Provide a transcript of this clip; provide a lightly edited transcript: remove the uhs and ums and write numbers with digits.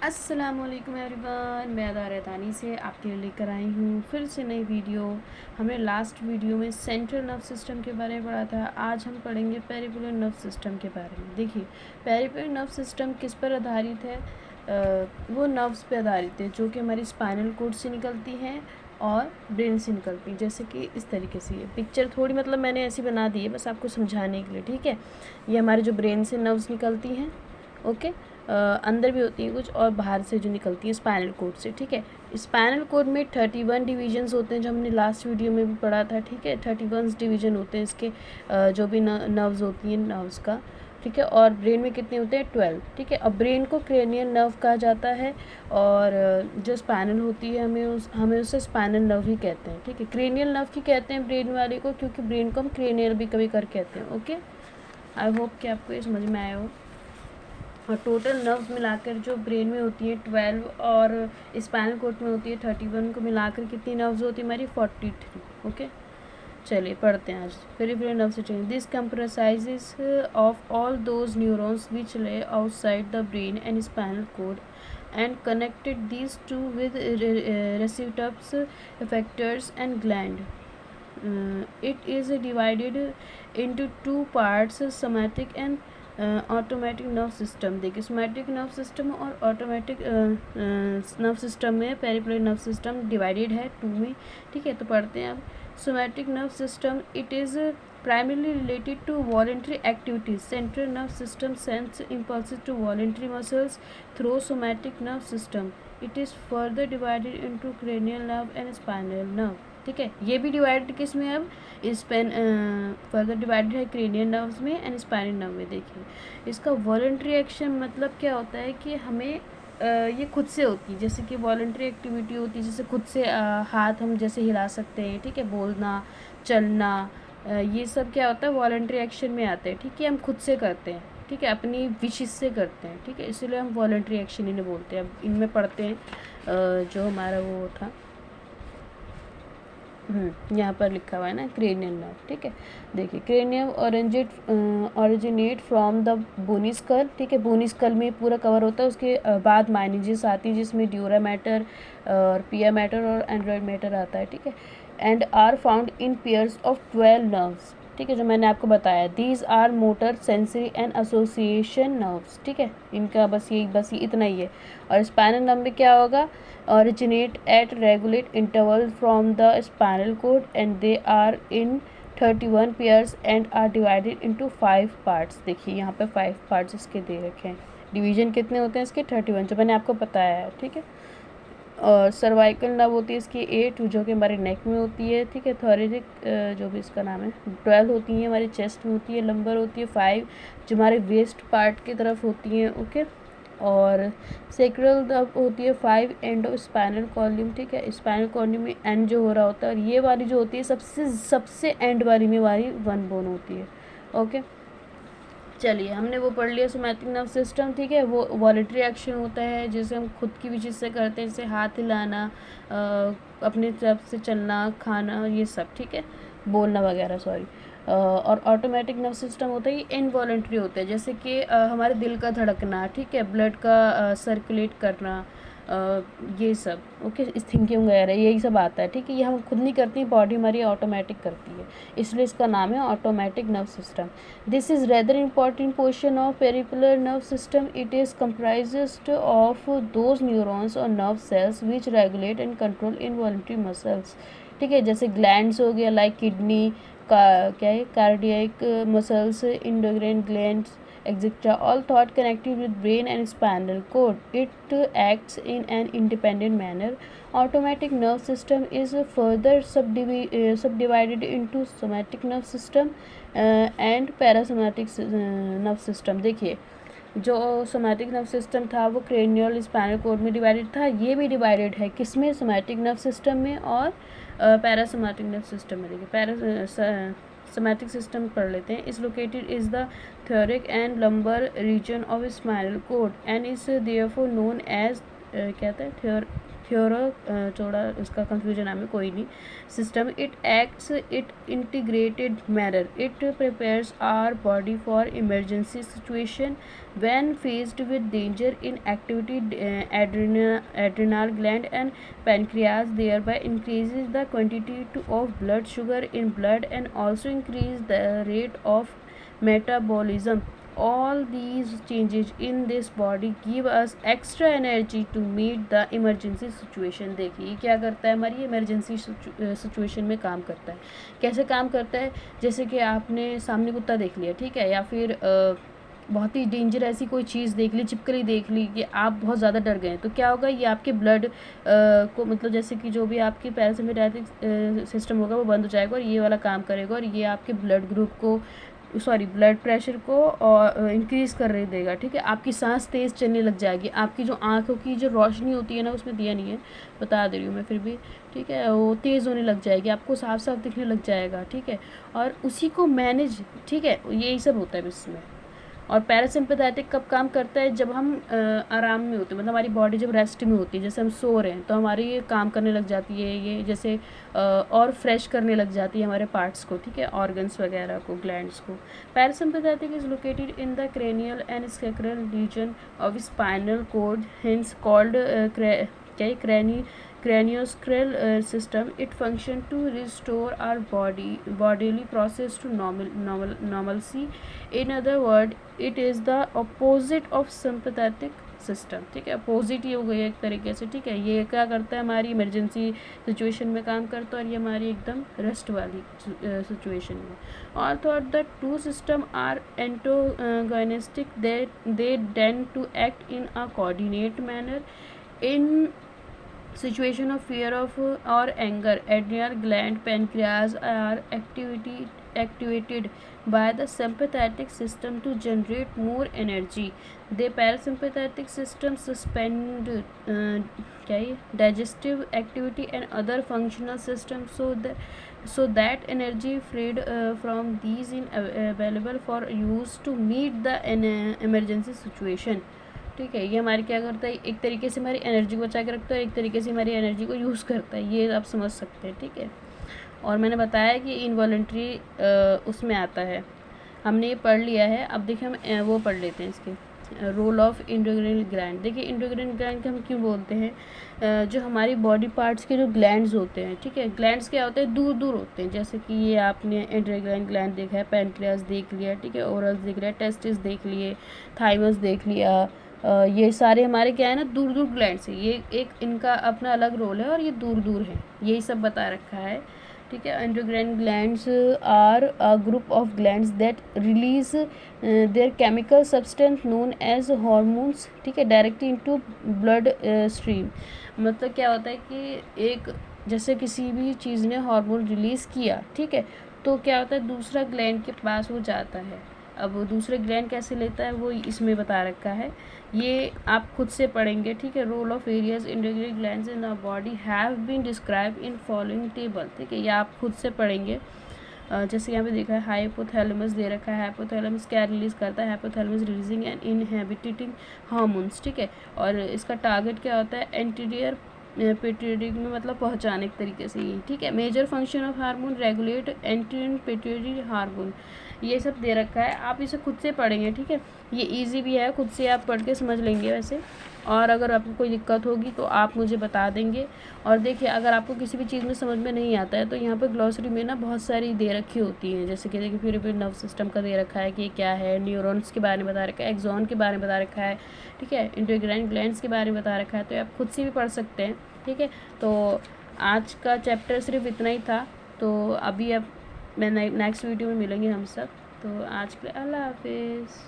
अस्सलामुअलैकुम एवरीवन, मैं अदारा तानी से आपके लिए लेकर आई हूँ फिर से नई वीडियो। हमने लास्ट वीडियो में सेंट्रल नर्व सिस्टम के बारे में पढ़ा था। आज हम पढ़ेंगे पेरिफेरल नर्व सिस्टम के बारे में। देखिए, पेरिफेरल नर्व सिस्टम किस पर आधारित है? वो नर्व्स पे आधारित है जो कि हमारी स्पाइनल कोड से निकलती हैं और ब्रेन से निकलती हैं। जैसे कि इस तरीके से ये पिक्चर थोड़ी मतलब मैंने ऐसी बना दी है बस आपको समझाने के लिए, ठीक है। ये हमारे जो ब्रेन से नर्व्स निकलती हैं, ओके। अंदर भी होती हैं कुछ और बाहर से जो निकलती हैं स्पाइनल कोड से, ठीक है। स्पाइनल कोड में 31 डिवीजन्स होते हैं जो हमने लास्ट वीडियो में भी पढ़ा था, ठीक है। 31 डिवीजन होते हैं इसके, जो भी नर्व्स होती हैं नर्व्स का, ठीक है। और ब्रेन में कितने होते हैं? 12, ठीक है। अब ब्रेन को क्रेनियल नर्व कहा जाता है और जो स्पाइनल होती है हमें उसे स्पाइनल नर्व ही कहते हैं, ठीक है। क्रेनियल नर्व ही कहते हैं ब्रेन वाले को, क्योंकि ब्रेन को हम क्रेनियल भी कभी कर कहते हैं, ओके। आई होप कि आपको ये समझ में आया हो। और टोटल नर्व्स मिलाकर जो ब्रेन में होती है 12 और स्पाइनल कोड में होती है 31, को मिलाकर कितनी नर्व्स होती है हमारी? 43, ओके। चलिए पढ़ते हैं आज peripheral nerve system. This comprises of all those neurons which lie outside the brain and spinal cord and connected these two with receptors, effectors and gland. It is divided into two parts, somatic and automatic nerve system. देखिए, somatic nerve system और automatic nerve system में peripheral nerve system divided है 2 में, ठीक है। तो पढ़ते हैं अब। Somatic nerve system, it is primarily related to voluntary activities. Central nerve system sends impulses to voluntary muscles through somatic nerve system. It is further divided into cranial nerve and spinal nerve, ठीक है। ये भी divided किस में? अब further divided है cranial nerves में and spinal nerve में। देखिए, इसका वॉलंटरी एक्शन मतलब क्या होता है कि हमें ये खुद से होती है। जैसे कि वॉलंटरी एक्टिविटी होती है, जैसे खुद से हाथ हम जैसे हिला सकते हैं, ठीक है। बोलना, चलना, ये सब क्या होता है? वॉलंटरी एक्शन में आते हैं, ठीक है। हम खुद से करते हैं, ठीक है, अपनी विशेष से करते हैं, ठीक है। इसीलिए हम वॉलंटरी एक्शन इन्हें बोलते हैं। अब इनमें पढ़ते हैं जो हमारा वो था, यहाँ पर लिखा हुआ है ना क्रेनियल नर्व, ठीक है। देखिए, cranium originate from the bony skull, ठीक है। बोनी स्कल में पूरा कवर होता है, उसके बाद माइनिजिस आती है जिसमें ड्यूरा मैटर और पिया मैटर और एंड्रॉयड मैटर आता है, ठीक है। And are found in pairs of 12 nerves, ठीक है, जो मैंने आपको बताया। These are motor, sensory and association nerves, ठीक है। इनका बस ये इतना ही है। और स्पाइनल नर्व में क्या होगा? originate at regulate interval from the spinal cord and they are in 31 pairs and are divided into 5 parts। देखिए, यहाँ पे 5 parts इसके दे रखे हैं। डिवीजन कितने होते हैं इसके? 31, जो मैंने आपको बताया है, ठीक है। और सर्वाइकल नर्व होती है इसकी 8, जो कि हमारे नेक में होती है, ठीक है। थोरेसिक, जो भी इसका नाम है, 12 होती हैं हमारी चेस्ट में होती है। लंबर होती है 5, जो हमारे वेस्ट पार्ट की तरफ होती हैं, ओके। और सेक्रल नर्व होती है 5, एंड ऑफ स्पाइनल कॉलम, ठीक है। स्पाइनल कॉलम में एंड जो हो रहा होता है, और ये वाली जो होती है सबसे एंड वाली में वाली 1 बोन होती है, ओके। चलिए, हमने वो पढ़ लिया सोमैटिक नर्व सिस्टम, ठीक है। वो वॉलेटरी एक्शन होता है जिसे हम खुद की विशेष से करते हैं, जैसे हाथ हिलाना, अपनी तरफ से चलना, खाना, ये सब, ठीक है। बोलना वगैरह, सॉरी। और ऑटोमेटिक नर्व सिस्टम होता है, ये इनवॉलेंट्री होता है, जैसे कि हमारे दिल का धड़कना, ठीक है, ब्लड का सर्कुलेट करना, ये सब, ओके। इस थिंकिंग वगैरह यही सब आता है, ठीक है। ये हम खुद नहीं करती, बॉडी हमारी ऑटोमेटिक करती है, इसलिए इसका नाम है automatic nerve system. This is rather important portion of peripheral nerve system. It is comprised of those neurons और nerve cells which regulate and control involuntary muscles, ठीक है। जैसे ग्लैंड्स हो गया, लाइक किडनी का क्या है, cardiac muscles, endocrine glands, etc. All thought connected with brain and spinal cord. It acts in an independent manner. Automatic nerve system is further subdivided into somatic nerve system and parasomatic nerve system। देखिए, जो somatic nerve system था वो cranial spinal cord में divided था। ये भी divided है किसमें? सोमैटिक नर्व सिस्टम में और पैरासोमैटिक नर्व सिस्टम में। देखिए, सोमैटिक सिस्टम पढ़ लेते हैं। Is located is the thoracic and lumbar region of spinal cord and is therefore known as क्या था? थ्योरो थोड़ा उसका कंफ्यूजन नाम है, कोई नहीं। System it acts it integrated manner, it prepares our body for emergency situation when faced with danger in activity. Adrenal gland and pancreas thereby increases the quantity of blood sugar in blood and also increase the rate of metabolism. All these changes in this body give us extra energy to meet the emergency situation. देखिए क्या करता है, हमारी emergency situation में काम करता है। कैसे काम करता है, जैसे कि आपने सामने कुत्ता देख लिया, ठीक है, या फिर बहुत ही डेंजर ऐसी कोई चीज़ देख ली, छिपकली देख ली कि आप बहुत ज़्यादा डर गए, तो क्या होगा, ये आपके ब्लड को मतलब जैसे कि जो भी आपकी पैरासिम्पैथेटिक सिस्टम होगा वो बंद हो जाएगा और ये वाला काम करेगा और ये आपके ब्लड ग्रुप को ब्लड प्रेशर को और इंक्रीज़ कर रही देगा, ठीक है। आपकी सांस तेज़ चलने लग जाएगी, आपकी जो आँखों की जो रोशनी होती है ना, उसमें दिया नहीं है, बता दे रही हूँ मैं फिर भी, ठीक है, वो तेज़ होने लग जाएगी, आपको साफ साफ दिखने लग जाएगा, ठीक है। और उसी को मैनेज, ठीक है, यही सब होता है इसमें। और पैरासिम्पैथेटिक कब काम करता है, जब हम आराम में होते हैं, मतलब हमारी बॉडी जब रेस्ट में होती है, जैसे हम सो रहे हैं तो हमारी ये काम करने लग जाती है, ये जैसे और फ्रेश करने लग जाती है हमारे पार्ट्स को, ठीक है, ऑर्गन्स वगैरह को, ग्लैंड्स को। Parasympathetic is located in the cranial and sacral region of spinal cord, hence called craniosacral system. It function to restore our bodily process to normalcy. In other word, it is the opposite of sympathetic system, ठीक है, opposite ही हो गई एक तरीके से, ठीक है। ये क्या करता है, हमारी इमरजेंसी सिचुएशन में काम करता है और ये हमारी एकदम रेस्ट वाली सिचुएशन में। Although the two system are antagonistic, they tend to act in a coordinate manner. In situation of fear of or anger, adrenal gland, pancreas are activated by the sympathetic system to generate more energy. The parasympathetic system suspend digestive activity and other functional systems so that energy freed from these is available for use to meet the emergency situation, ठीक है। ये हमारी क्या करता है, एक तरीके से हमारी एनर्जी को बचा के रखता है, एक तरीके से हमारी एनर्जी को यूज़ करता है, ये आप समझ सकते हैं, ठीक है। और मैंने बताया कि इनवॉलेंट्री उसमें आता है, हमने ये पढ़ लिया है। अब देखिए हम वो पढ़ लेते हैं इसके रोल ऑफ एंडोक्राइन ग्लैंड। देखिए एंडोक्राइन ग्लैंड हम क्यों बोलते हैं, जो हमारी बॉडी पार्ट्स के जो ग्लैंड्स होते हैं, ठीक है, ग्लैंड्स क्या होते हैं, दूर दूर होते हैं, जैसे कि ये आपने एंडोक्राइन ग्लैंड देखा है, पैनक्रियास देख लिया, ठीक है, ओरल्स देख लिया, टेस्टिस देख लिए, थाइमस देख लिया, ये सारे हमारे क्या है ना, दूर दूर ग्लैंड्स है, ये एक इनका अपना अलग रोल है और ये दूर दूर है, यही सब बता रखा है, ठीक है। Endocrine glands are a group of glands that release their chemical substance known as hormones, ठीक है, डायरेक्टली इनटू ब्लड स्ट्रीम। मतलब क्या होता है कि एक जैसे किसी भी चीज़ ने हार्मोन रिलीज़ किया, ठीक है, तो क्या होता है, दूसरा ग्लैंड के पास वो जाता है। अब वो दूसरे ग्लैंड कैसे लेता है वो इसमें बता रखा है, ये आप खुद से पढ़ेंगे, ठीक है। Role of areas endocrine glands in the body have been describe in following table, ठीक है, ये आप खुद से पढ़ेंगे। जैसे यहाँ पे देखा है हाइपोथैलेमस दे रखा है, हाइपोथैलेमस क्या रिलीज़ करता है, hypothalamus releasing and inhibiting hormones, ठीक है। और इसका टारगेट क्या होता है, एंटीरियर पिट्यूटरी में मतलब पहुँचाने के तरीके से ये, ठीक है। Major function of hormone regulate anterior pituitary hormone, ये सब दे रखा है, आप इसे खुद से पढ़ेंगे, ठीक है। ये इजी भी है, खुद से आप पढ़ के समझ लेंगे वैसे। और अगर आपको कोई दिक्कत होगी तो आप मुझे बता देंगे। और देखिए अगर आपको किसी भी चीज़ में समझ में नहीं आता है तो यहाँ पर ग्लॉसरी में ना बहुत सारी दे रखी होती हैं, जैसे कि देखिए पेरिफेरल नर्व सिस्टम का दे रखा है कि ये क्या है, न्यूरॉन्स के बारे में बता रखा है, एक्सॉन के बारे में बता रखा है, ठीक है, एंडोक्राइन ग्लैंड्स के बारे में बता रखा है, तो आप खुद से भी पढ़ सकते हैं, ठीक है। तो आज का चैप्टर सिर्फ इतना ही था, तो अभी अब मैं नेक्स्ट वीडियो में मिलेंगे हम सब। तो आज के लिए अल्लाह हाफिज़।